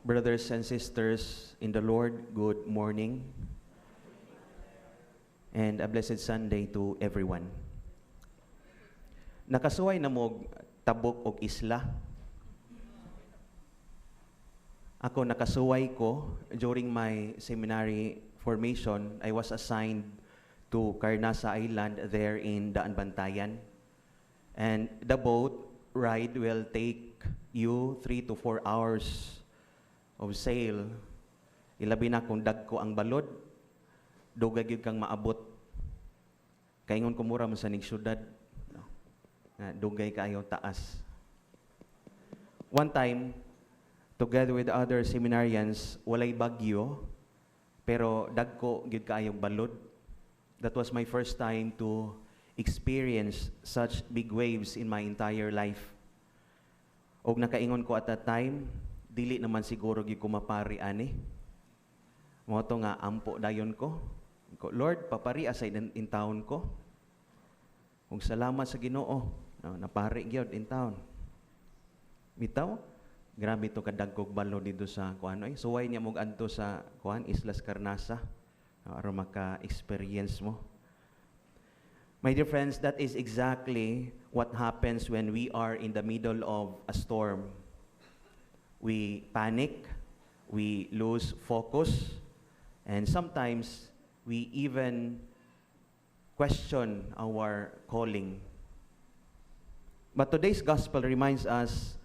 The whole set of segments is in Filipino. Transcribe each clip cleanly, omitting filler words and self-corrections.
Brothers and sisters in the Lord, good morning and a blessed Sunday to everyone. Nakasuway na mo tabok og isla. Ako nakasuway ko during my seminary formation. I was assigned to Carnasa Island there in Daan Bantayan. And the boat ride will take you 3 to 4 hours of sail. Ilabi na kung dagko ang balod, dugay gyud kang maabot. Kaingon ko mura mo sa ning syudad, no? Dugay kaayo taas. One time, together with other seminarians, walay bagyo, pero dagko gyud kaayong balod. That was my first time to experience such big waves in my entire life. Og nakaingon ko at that time, dili naman siguro gyud ko mapari ani. Mo to nga ampo dayon ko. Lord, papari asay in town ko. Ug salamat sa Ginoo, no, napari gyud in town. Bitaw, grabe to kadagkog balo dito sa kuan oy. Suway niya mog adto sa kuan Islas Carnasa aron maka-experience mo. My dear friends, that is exactly what happens when we are in the middle of a storm. We panic, we lose focus, and sometimes we even question our calling. But today's gospel reminds us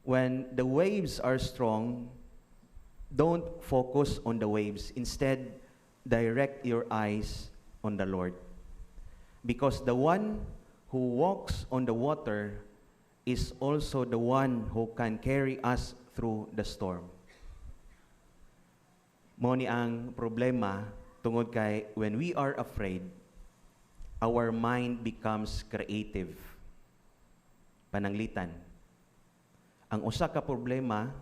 when the waves are strong, don't focus on the waves. Instead, direct your eyes on the Lord. Because the one who walks on the water is also the one who can carry us through the storm. Mao ni ang problema tungod kay when we are afraid, our mind becomes creative. Pananglitan. Ang usa ka problema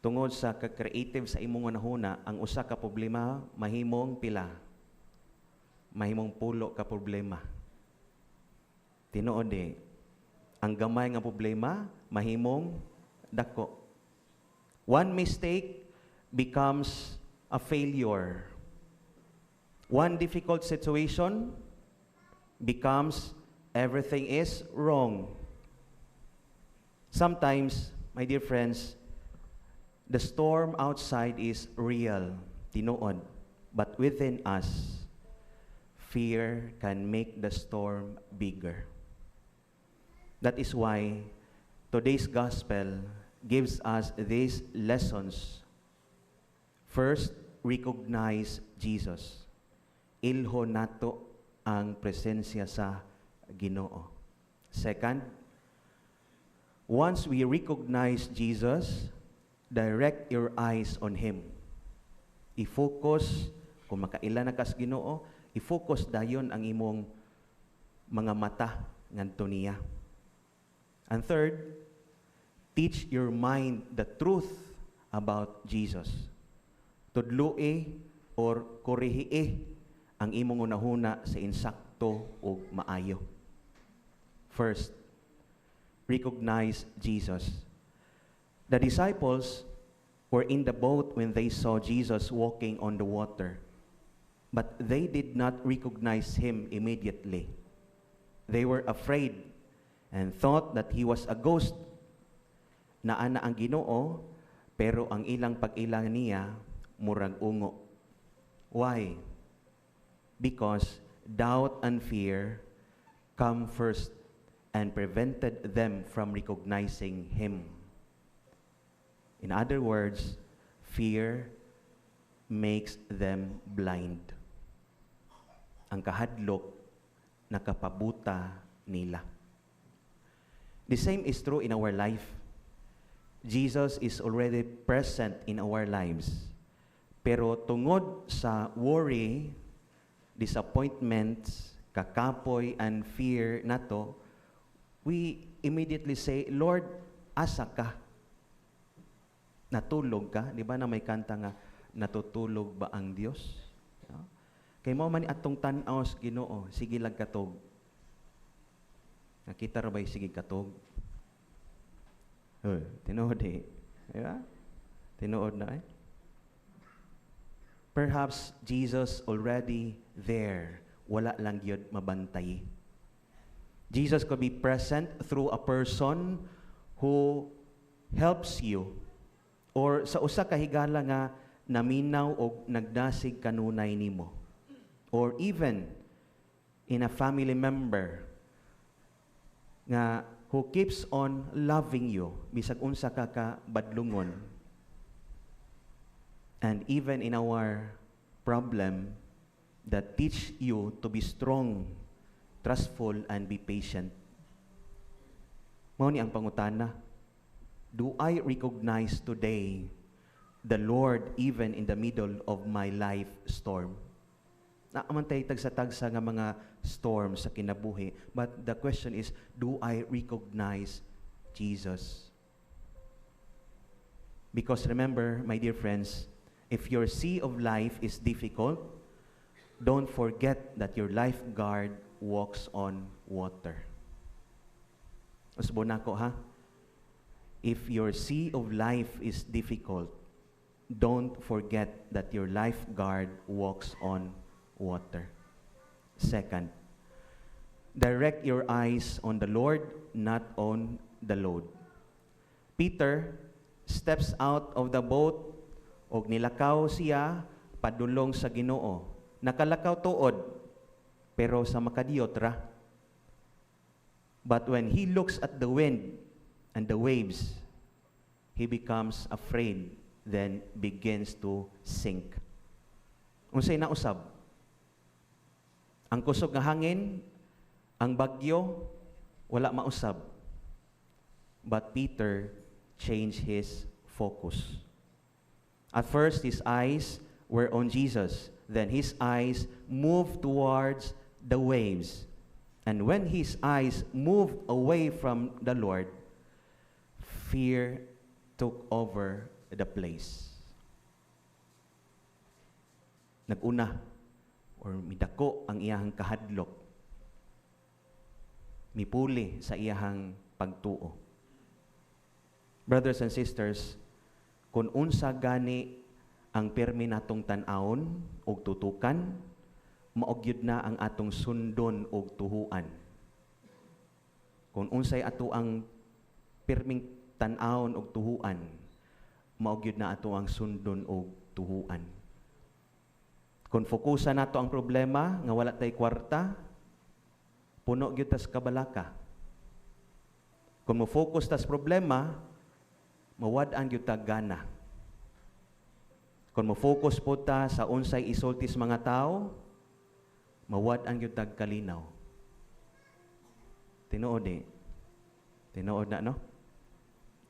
tungod sa ka-creative sa imong nahuna, ang usa ka problema mahimong pila. Mahimong pulo ka problema. Tinuod ang gamay nga problema mahimong dako. One mistake becomes a failure. One difficult situation becomes everything is wrong. Sometimes, my dear friends, the storm outside is real, tinuod, but within us, fear can make the storm bigger. That is why today's gospel gives us these lessons. First, recognize Jesus. Ilho nato ang presensya sa Ginoo. Second, once we recognize Jesus, direct your eyes on Him. I-focus, kung makaila na kas Ginoo, i-focus dayon ang imong mga mata ngadto niya. And third, teach your mind the truth about Jesus. Tudloi or korehie ang imong unahuna sa insakto ug maayo. First, recognize Jesus. The disciples were in the boat when they saw Jesus walking on the water, but they did not recognize Him immediately. They were afraid and thought that He was a ghost. Naa na ang Ginoo, pero ang ilang pag-ilang niya murag ungo. Why? Because doubt and fear come first and prevented them from recognizing Him. In other words, fear makes them blind. Ang kahadlok nakapabuta nila. The same is true in our life. Jesus is already present in our lives. Pero tungod sa worry, disappointments, kakapoy, and fear nato, we immediately say, Lord, asa ka? Natulog ka? Di ba na may kanta nga, natutulog ba ang Diyos? No? Kay mo man atong tan-aw sa Ginoo, sige lang katog. Nakita ra ba'y sige katog? Tinuod Diba? Tinuod na eh. Perhaps Jesus already there. Wala lang yun mabantay. Jesus could be present through a person who helps you or sa usa ka higala nga naminaw o nagdasig kanunay nimo. Or even in a family member nga who keeps on loving you bisag unsa ka kabadlungon. And even in our problem that teach you to be strong, trustful, and be patient. Mao ni ang pangutana. Do I recognize today the Lord even in the middle of my life storm? Naamantay tagsa-tagsa nga mga storm sa kinabuhi. But the question is, do I recognize Jesus? Because remember, my dear friends, if your sea of life is difficult, don't forget that your lifeguard walks on water. Usbo nako ha? If your sea of life is difficult, don't forget that your lifeguard walks on water. Second, direct your eyes on the Lord, not on the load. Peter steps out of the boat og nilakaw siya padulong sa Ginoo. Nakalakaw tuod, pero sa makadiyot ra. But when he looks at the wind and the waves, he becomes afraid, then begins to sink. Unsay nausab? Ang kusog nga hangin, ang bagyo, wala mausab. But Peter changed his focus. At first, his eyes were on Jesus. Then his eyes moved towards the waves. And when his eyes moved away from the Lord, fear took over the place. Naguna or midako ang iyahang kahadlok. Mipuli sa iyahang pagtuo. Brothers and sisters, kung unsa gani ang permi natong tan-awon og tutukan, maogyud na ang atong sundon og tuhuan. Kung unsay ato ang perming tan-awon og tuhuan, maogyud na ato ang sundon og tuhuan. Kung fokusan nato ang problema nga wala tay kwarta, puno gyud tas kabalaka. Kung mo focus tas problema, mawad-an gyud ta gana. Kung mo focus po ta sa unsay isultis mga tao, mawad-an gyud ta kalinaw. Tinuod eh. Tinuod na no?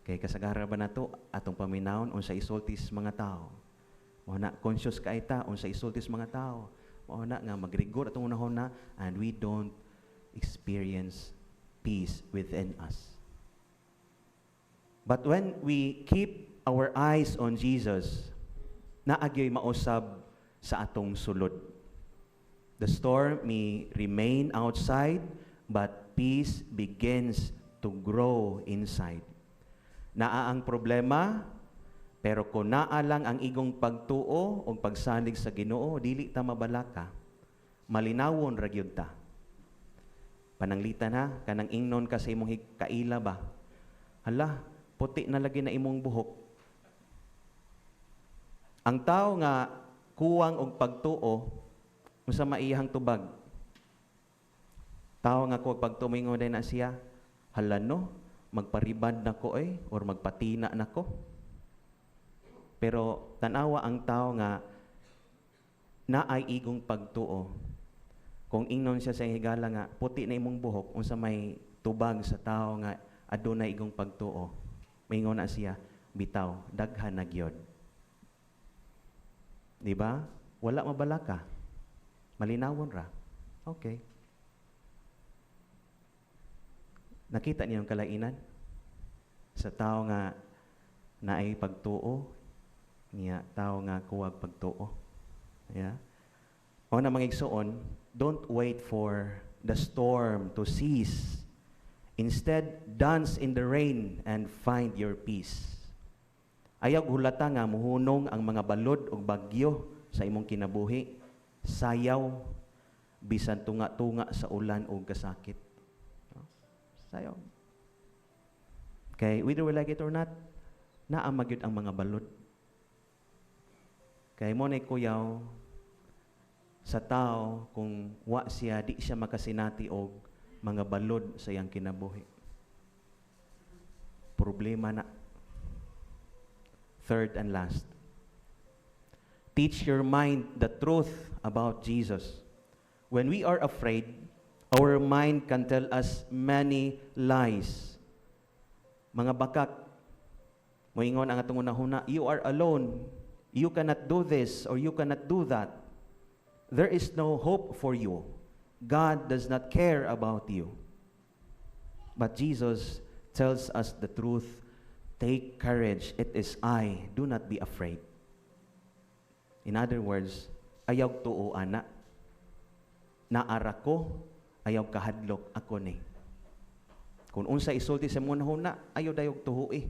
Kay kasagara ba nato atong paminawon unsay isultis mga tao. Mao na conscious ka ita unsay isultis mga tao. Mao na nga magrigor atong unahon na and we don't experience peace within us. But when we keep our eyes on Jesus, naagyoy mausab sa atong sulod. The storm may remain outside, but peace begins to grow inside. Naa ang problema, pero kung naa lang ang igong pagtuo o pagsalig sa Ginoo, dili ta mabalaka. Malinawon ra gyud ta. Pananglitan ha, kanang ingnon ka sa imong kaila ba? Hala, puti na lagi na imong buhok. Ang tao nga kuwang og pagtuo, unsa maiyahang tubag? Tao nga kuwang pagtumingon din na siya, hala no, magparibad na ko or magpatina na ko. Pero tanawa ang tao nga naay igong pagtuo. Kung ingnon siya sa higala nga, puti na imong buhok, unsa may tubag sa tao nga adunay igong pagtuo. Maingon na siya, bitaw, daghan na gyud. Di ba? Wala mabalaka. Malinawon ra. Okay. Nakita niyo ang kalainan? Sa tao nga naay pagtuo, niya tao nga kuwag pagtuo. Yeah. O na mga igsuon, don't wait for the storm to cease. Instead, dance in the rain and find your peace. Ayaw hulata nga muhunong ang mga balod o bagyo sa imong kinabuhi. Sayaw, bisan tunga-tunga sa ulan o kasakit. No? Sayaw. Okay, whether we like it or not, naamag yun ang mga balod. Kay mo na kuyaw sa tao kung wa siya, di siya makasinati og mga balod sa iyang kinabuhi. Problema na. Third and last, teach your mind the truth about Jesus. When we are afraid, our mind can tell us many lies. Mga bakak, moingon ang atong unahuna, you are alone. You cannot do this or you cannot do that. There is no hope for you. God does not care about you. But Jesus tells us the truth. Take courage. It is I. Do not be afraid. In other words, ayaw tuo ana. Naara ko, ayaw kahadlok ako ni. Kung unsa isulti sa muna huna, ayaw dayog tuhui.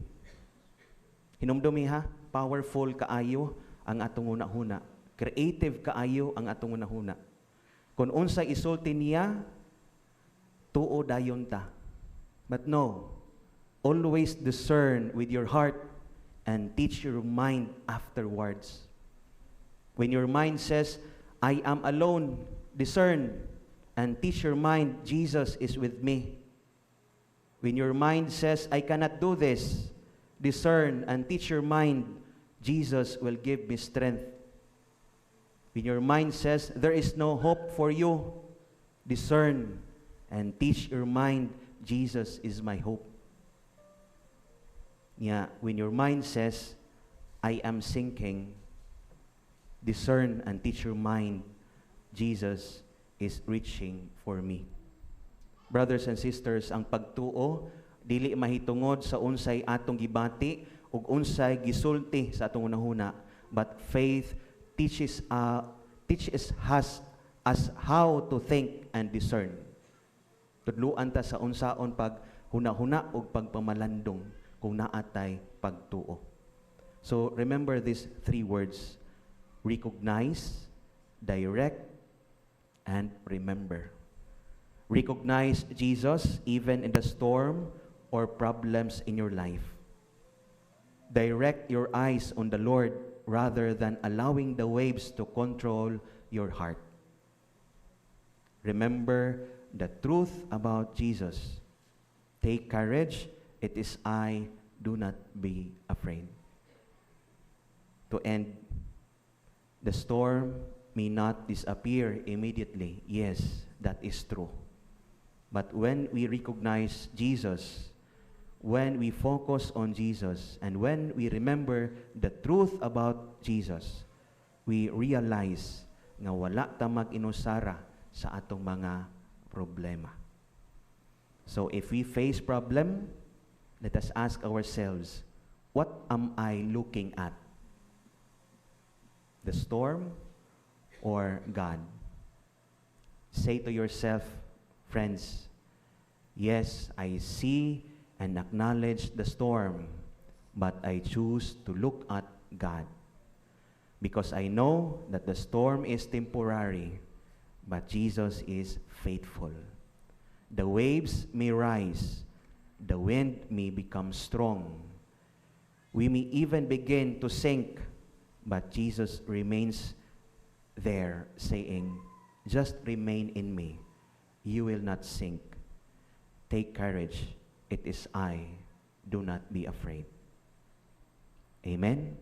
Hinumdumi ha, powerful kaayo ang atong una-huna. Creative kaayo ang atong una-huna. Kung unsa isulti niya, tuo dayon ta. But no, always discern with your heart and teach your mind afterwards. When your mind says, I am alone, discern and teach your mind, Jesus is with me. When your mind says, I cannot do this, discern and teach your mind, Jesus will give me strength. When your mind says, there is no hope for you, discern and teach your mind, Jesus is my hope. Yeah, when your mind says, I am sinking, discern and teach your mind, Jesus is reaching for me. Brothers and sisters, ang pagtuo, dili mahitungod sa unsay atong gibati, ug unsay gisulti sa atong unahuna, but faith teaches us how to think and discern. Tudluan ta sa unsaon pag huna-huna ug pagpamalandong kung naatay pagtuo. So remember these three words: recognize, direct, and remember. Recognize Jesus even in the storm or problems in your life. Direct your eyes on the Lord rather than allowing the waves to control your heart. Remember the truth about Jesus. Take courage. It is I. Do not be afraid. To end, the storm may not disappear immediately. Yes, that is true. But when we recognize Jesus, when we focus on Jesus, and when we remember the truth about Jesus, we realize nga wala ta mag-inusara sa atong mga problema. So if we face problem, let us ask ourselves, what am I looking at? The storm or God? Say to yourself, friends, yes, I see and acknowledge the storm, but I choose to look at God. Because I know that the storm is temporary, but Jesus is faithful. The waves may rise, the wind may become strong. We may even begin to sink, but Jesus remains there saying, just remain in me. You will not sink. Take courage. It is I. Do not be afraid. Amen.